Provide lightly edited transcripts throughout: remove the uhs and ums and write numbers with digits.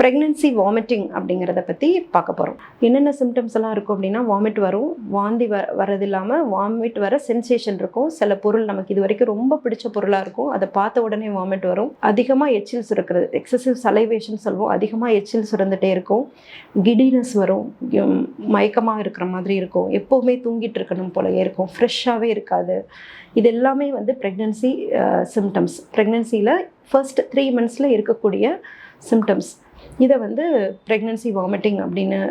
Pregnancy vomiting அப்படிங்கிறத பற்றி பார்க்க போகிறோம். என்னென்ன சிம்டம்ஸ் எல்லாம் இருக்கும் அப்படின்னா, வாமிட் வரும், வாந்தி வரது இல்லாமல் வாமிட் வர சென்சேஷன் இருக்கும். சில பொருள் நமக்கு இது வரைக்கும் ரொம்ப பிடிச்ச பொருளாக இருக்கும், அதை பார்த்த உடனே வாமிட் வரும். அதிகமாக எச்சில் சுரக்கிறது, எக்ஸசிவ் சலைவேஷன் சொல்லுவோம், அதிகமாக எச்சில் சுரந்துகிட்டே இருக்கும். கிடினஸ் வரும், மயக்கமாக இருக்கிற மாதிரி இருக்கும், எப்போவுமே தூங்கிட்டு இருக்கணும் போலவே இருக்கும், ஃப்ரெஷ்ஷாகவே இருக்காது. இது எல்லாமே வந்து ப்ரெக்னென்சி சிம்டம்ஸ். ப்ரெக்னென்சியில் ஃபர்ஸ்ட் 3 months இருக்கக்கூடிய சிம்டம்ஸ். இதை வந்து ப்ரெக்னென்சி வாமிட்டிங்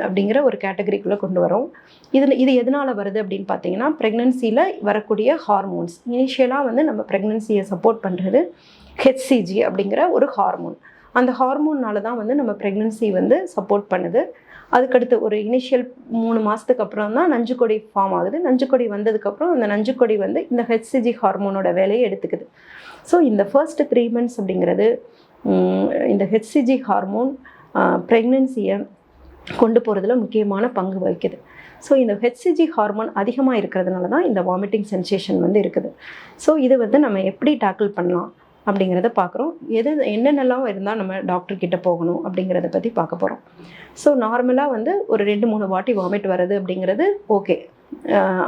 அப்படிங்கிற ஒரு கேட்டகரிக்குள்ளே கொண்டு வரோம். இது எதனால் வருது அப்படின்னு பார்த்தீங்கன்னா, ப்ரெக்னென்சியில் வரக்கூடிய ஹார்மோன்ஸ். இனிஷியலாக வந்து நம்ம ப்ரெக்னென்சியை சப்போர்ட் பண்ணுறது HCG அப்படிங்கிற ஒரு ஹார்மோன். அந்த ஹார்மோன்னால தான் வந்து நம்ம ப்ரெக்னென்சி வந்து சப்போர்ட் பண்ணுது. அதுக்கடுத்து ஒரு இனிஷியல் 3 மாதத்துக்கு அப்புறம் தான் நஞ்சுக்கொடி ஃபார்ம் ஆகுது. நஞ்சுக்கொடி வந்ததுக்கப்புறம் அந்த நஞ்சுக்கொடி வந்து இந்த HCG ஹார்மோனோட வேலையை எடுத்துக்குது. ஸோ இந்த ஃபர்ஸ்ட் 3 months அப்படிங்கிறது இந்த HCG ஹார்மோன் ப்ரெக்னென்சியை கொண்டு போகிறதுல முக்கியமான பங்கு வகிக்குது. ஸோ இந்த HCG ஹார்மோன் அதிகமாக இருக்கிறதுனால தான் இந்த வாமிட்டிங் சென்சேஷன் வந்து இருக்குது. ஸோ இது வந்து நம்ம எப்படி டேக்கிள் பண்ணலாம் அப்படிங்கிறத பார்க்குறோம். என்னென்னலாம் இருந்தால் நம்ம டாக்டர்கிட்ட போகணும் அப்படிங்கிறத பற்றி பார்க்க போகிறோம். ஸோ நார்மலாக வந்து ஒரு 2-3 வாட்டி வாமிட் வருது அப்படிங்கிறது ஓகே,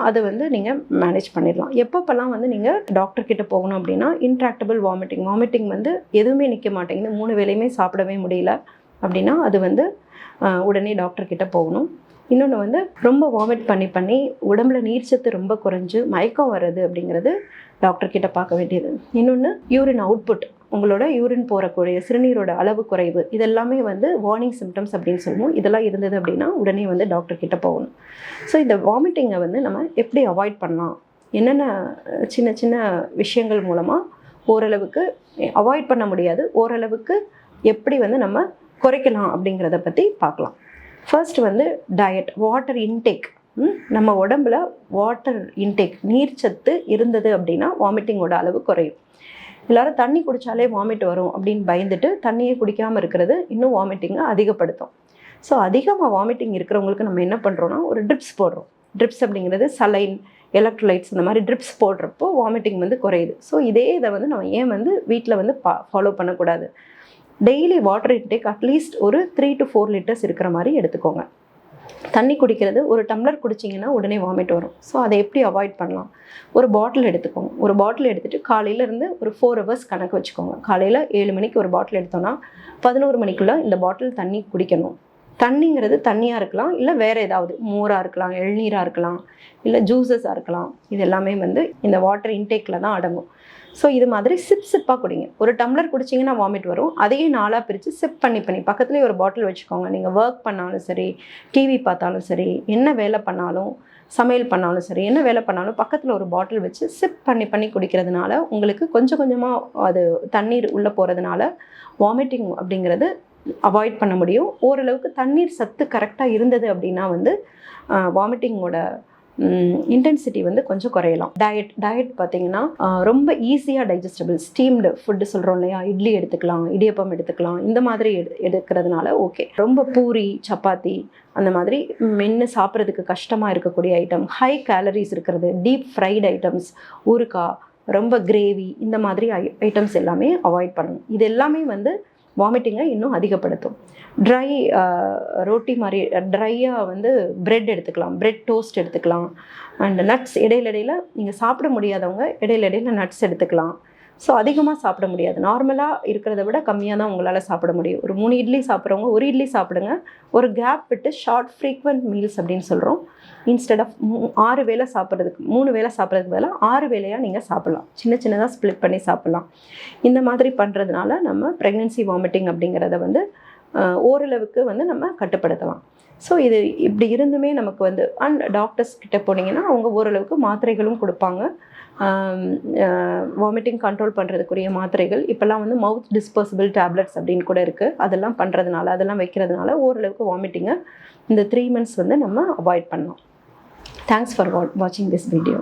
அது வந்து நீங்கள் மேனேஜ் பண்ணிடலாம். எப்பப்பெல்லாம் வந்து நீங்கள் டாக்டர்கிட்ட போகணும் அப்படின்னா, இன்ட்ராக்டபிள் வாமிட்டிங் வந்து எதுவுமே நிற்க மாட்டேங்குது, 3 வேளையுமே சாப்பிடவே முடியல அப்படின்னா அது வந்து உடனே டாக்டர்கிட்ட போகணும். இன்னொன்று வந்து ரொம்ப வாமிட் பண்ணி உடம்புல நீர்ச்சத்து ரொம்ப குறைஞ்சு மயக்கம் வர்றது அப்படிங்கிறது டாக்டர்கிட்ட பார்க்க வேண்டியது. இன்னொன்று யூரின் அவுட்புட், உங்களோட யூரின் போகக்கூடிய சிறுநீரோட அளவு குறைவு, இதெல்லாமே வந்து வார்னிங் சிம்டம்ஸ் அப்படின்னு சொல்லுவோம். இதெல்லாம் இருந்தது அப்படின்னா உடனே வந்து டாக்டர்கிட்ட போகணும். ஸோ இந்த வாமிட்டிங்கை வந்து நம்ம எப்படி அவாய்ட் பண்ணலாம், என்னென்ன சின்ன சின்ன விஷயங்கள் மூலமாக ஓரளவுக்கு அவாய்ட் பண்ண முடியாது, ஓரளவுக்கு எப்படி வந்து நம்ம குறைக்கலாம் அப்படிங்கிறத பற்றி பார்க்கலாம். ஃபர்ஸ்ட் வந்து டயட், வாட்டர் இன்டேக். நம்ம உடம்புல வாட்டர் இன்டேக், நீர்ச்சத்து இருந்தது அப்படின்னா வாமிட்டிங்கோட அளவு குறையும். எல்லாரும் தண்ணி குடித்தாலே வாமிட் வரும் அப்படின்னு பயந்துட்டு தண்ணியை குடிக்காமல் இருக்கிறது இன்னும் வாமிட்டிங்கை அதிகப்படுத்தும். ஸோ அதிகமாக வாமிட்டிங் இருக்கிறவங்களுக்கு நம்ம என்ன பண்ணுறோன்னா, ஒரு ட்ரிப்ஸ் போடுறோம். ட்ரிப்ஸ் அப்படிங்கிறது சலைன், எலக்ட்ரோலைட்ஸ், இந்த மாதிரி ட்ரிப்ஸ் போடுறப்போ வாமிட்டிங் வந்து குறையுது. ஸோ இதை வந்து நம்ம ஏன் வந்து வீட்டில் வந்து ஃபாலோ பண்ணக்கூடாது? டெய்லி வாட்டர் இன்டேக் அட்லீஸ்ட் ஒரு 3 to 4 liters இருக்கிற மாதிரி எடுத்துக்கோங்க. தண்ணி குடிக்கிறது, ஒரு டம்ளர் குடிச்சிங்கன்னா உடனே வாமிட் வரும். ஸோ அதை எப்படி அவாய்ட் பண்ணலாம்? ஒரு பாட்டில் எடுத்துக்கோங்க. ஒரு பாட்டில் எடுத்துகிட்டு காலையிலேருந்து ஒரு 4 hours கணக்கு வச்சுக்கோங்க. காலையில் 7 மணிக்கு ஒரு பாட்டில் எடுத்தோன்னா 11 மணிக்குள்ளே இந்த பாட்டில் தண்ணி குடிக்கணும். தண்ணிங்கிறது தண்ணியாக இருக்கலாம், இல்லை வேறு ஏதாவது மோராக இருக்கலாம், இளநீராக இருக்கலாம், இல்லை ஜூஸஸாக இருக்கலாம். இது எல்லாமே வந்து இந்த வாட்டர் இன்டேக்கில் தான் அடங்கும். ஸோ இது மாதிரி சிப்பாக குடிங்க. ஒரு டம்ளர் குடிச்சிங்கன்னா வாமிட் வரும், அதையே 4ஆக பிரித்து சிப் பண்ணி பக்கத்துலேயே ஒரு பாட்டில் வச்சுக்கோங்க. நீங்கள் ஒர்க் பண்ணாலும் சரி, டிவி பார்த்தாலும் சரி, என்ன வேலை பண்ணாலும், சமையல் பண்ணாலும் சரி, என்ன வேலை பண்ணாலும் பக்கத்தில் ஒரு பாட்டில் வச்சு சிப் பண்ணி குடிக்கிறதுனால உங்களுக்கு கொஞ்சம் கொஞ்சமாக அது தண்ணீர் உள்ளே போகிறதுனால வாமிட்டிங் அப்படிங்கிறது அவாய்ட் பண்ண முடியும். ஓரளவுக்கு தண்ணீர் சத்து கரெக்டாக இருந்தது அப்படின்னா வந்து வாமிட்டிங்கோட இன்டென்சிட்டி வந்து கொஞ்சம் குறையலாம். டயட் பார்த்தீங்கன்னா ரொம்ப ஈஸியாக டைஜஸ்டபிள் ஸ்டீம்டு ஃபுட்டு சொல்கிறோம் இல்லையா, இட்லி எடுத்துக்கலாம், இடியப்பம் எடுத்துக்கலாம், இந்த மாதிரி எடுக்கிறதுனால ஓகே. ரொம்ப பூரி, சப்பாத்தி அந்த மாதிரி மென்று சாப்பிட்றதுக்கு கஷ்டமாக இருக்கக்கூடிய ஐட்டம், ஹை கேலரிஸ் இருக்கிறது, டீப் ஃப்ரைடு ஐட்டம்ஸ், ஊறுகாய், ரொம்ப கிரேவி, இந்த மாதிரி ஐட்டம்ஸ் எல்லாமே அவாய்ட் பண்ணணும். இது எல்லாமே வந்து வாமிட்டிங்கை இன்னும் அதிகப்படுத்தும். ட்ரை ரொட்டி மாதிரி ட்ரையாக வந்து பிரெட் எடுத்துக்கலாம், பிரெட் டோஸ்ட் எடுத்துக்கலாம். அண்ட் நட்ஸ் இடையில நீங்கள் சாப்பிட முடியாதவங்க இடையில நட்ஸ் எடுத்துக்கலாம். ஸோ அதிகமாக சாப்பிட முடியாது, நார்மலாக இருக்கிறத விட கம்மியாக தான் உங்களால் சாப்பிட முடியும். ஒரு 3 இட்லி சாப்பிட்றவங்க 1 இட்லி சாப்பிடுங்க. ஒரு கேப் விட்டு ஷார்ட் ஃப்ரீக்வெண்ட் மீல்ஸ் அப்படின்னு சொல்கிறோம். இன்ஸ்டெட் ஆஃப் 6 வேளை சாப்பிட்றதுக்கு 3 வேளை சாப்பிட்றதுக்கு பதிலாக 6 வேளையாக நீங்கள் சாப்பிட்லாம். சின்னதாக ஸ்ப்ளிட் பண்ணி சாப்பிட்லாம். இந்த மாதிரி பண்ணுறதுனால நம்ம ப்ரெக்னென்சி வாமிட்டிங் அப்படிங்கிறத வந்து ஓரளவுக்கு வந்து நம்ம கட்டுப்படுத்தலாம். ஸோ இது இப்படி இருந்துமே நமக்கு வந்து அண்ட் டாக்டர்ஸ் கிட்ட போனீங்கன்னா அவங்க ஓரளவுக்கு மாத்திரைகளும் கொடுப்பாங்க. வாமிட்டிங் கண்ட்ரோல் பண்ணுறதுக்குரிய மாத்திரைகள் இப்போல்லாம் வந்து மவுத் டிஸ்போசபிள் டேப்லெட்ஸ் அப்படின்னு கூட இருக்குது. அதெல்லாம் பண்ணுறதுனால, அதெல்லாம் வைக்கிறதுனால ஓரளவுக்கு வாமிட்டிங்கை இந்த 3 months வந்து நம்ம அவாய்ட் பண்ணலாம். தேங்க்ஸ் ஃபார் வாட்சிங் திஸ் வீடியோ.